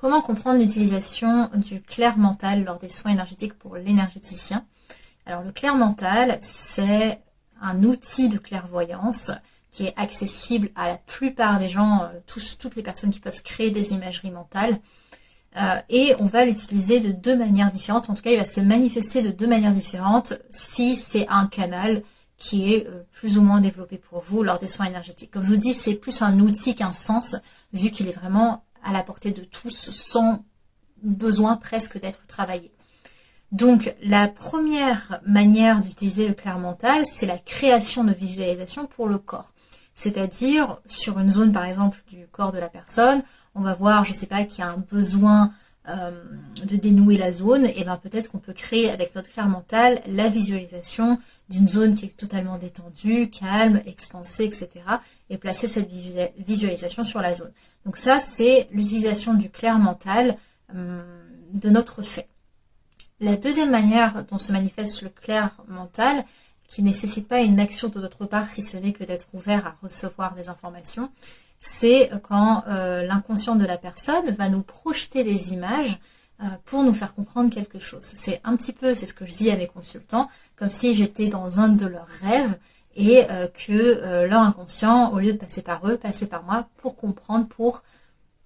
comment comprendre l'utilisation du clair mental lors des soins énergétiques pour l'énergéticien? Alors le clair mental, c'est un outil de clairvoyance qui est accessible à la plupart des gens, toutes les personnes qui peuvent créer des imageries mentales. Et on va l'utiliser de deux manières différentes. En tout cas, il va se manifester de deux manières différentes si c'est un canal qui est plus ou moins développé pour vous lors des soins énergétiques. Comme je vous dis, c'est plus un outil qu'un sens, vu qu'il est vraiment à la portée de tous, sans besoin presque d'être travaillé. Donc, la première manière d'utiliser le clair mental, c'est la création de visualisation pour le corps. C'est-à-dire, sur une zone, par exemple, du corps de la personne, on va voir, je ne sais pas, qu'il y a un besoin de dénouer la zone, et bien peut-être qu'on peut créer avec notre clair mental la visualisation d'une zone qui est totalement détendue, calme, expansée, etc. et placer cette visualisation sur la zone. Donc ça, c'est l'utilisation du clair mental de notre fait. La deuxième manière dont se manifeste le clair mental, qui ne nécessite pas une action de notre part, si ce n'est que d'être ouvert à recevoir des informations, c'est quand l'inconscient de la personne va nous projeter des images pour nous faire comprendre quelque chose. C'est un petit peu, c'est ce que je dis à mes consultants, comme si j'étais dans un de leurs rêves et que leur inconscient, au lieu de passer par eux, passait par moi pour comprendre, pour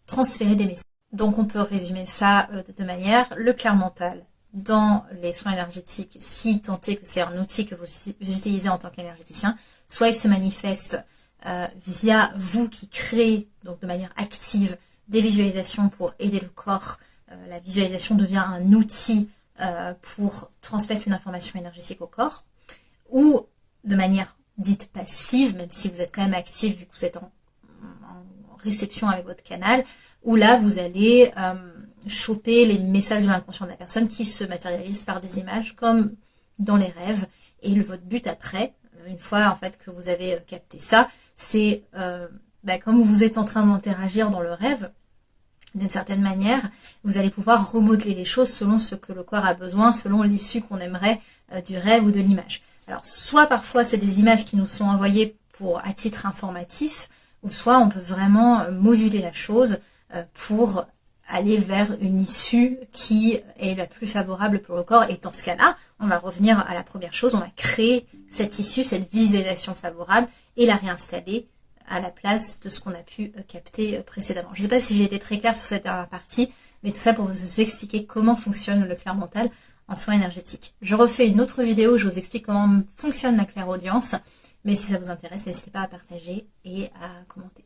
transférer des messages. Donc on peut résumer ça de deux manières. Le clair mental dans les soins énergétiques, si tant est que c'est un outil que vous utilisez en tant qu'énergéticien, soit il se manifeste via vous qui créez, donc de manière active, des visualisations pour aider le corps. La visualisation devient un outil pour transmettre une information énergétique au corps, ou de manière dite passive, même si vous êtes quand même actif vu que vous êtes en réception avec votre canal, où là vous allez choper les messages de l'inconscient de la personne qui se matérialisent par des images comme dans les rêves. Et votre but après, une fois en fait que vous avez capté ça, c'est comme vous êtes en train d'interagir dans le rêve, d'une certaine manière, vous allez pouvoir remodeler les choses selon ce que le corps a besoin, selon l'issue qu'on aimerait du rêve ou de l'image. Alors soit parfois c'est des images qui nous sont envoyées à titre informatif, ou soit on peut vraiment moduler la chose pour aller vers une issue qui est la plus favorable pour le corps. Et dans ce cas-là, on va revenir à la première chose, on va créer cette issue, cette visualisation favorable et la réinstaller à la place de ce qu'on a pu capter précédemment. Je ne sais pas si j'ai été très claire sur cette dernière partie, mais tout ça pour vous expliquer comment fonctionne le clair mental en soins énergétiques. Je refais une autre vidéo où je vous explique comment fonctionne la clairaudience, mais si ça vous intéresse, n'hésitez pas à partager et à commenter.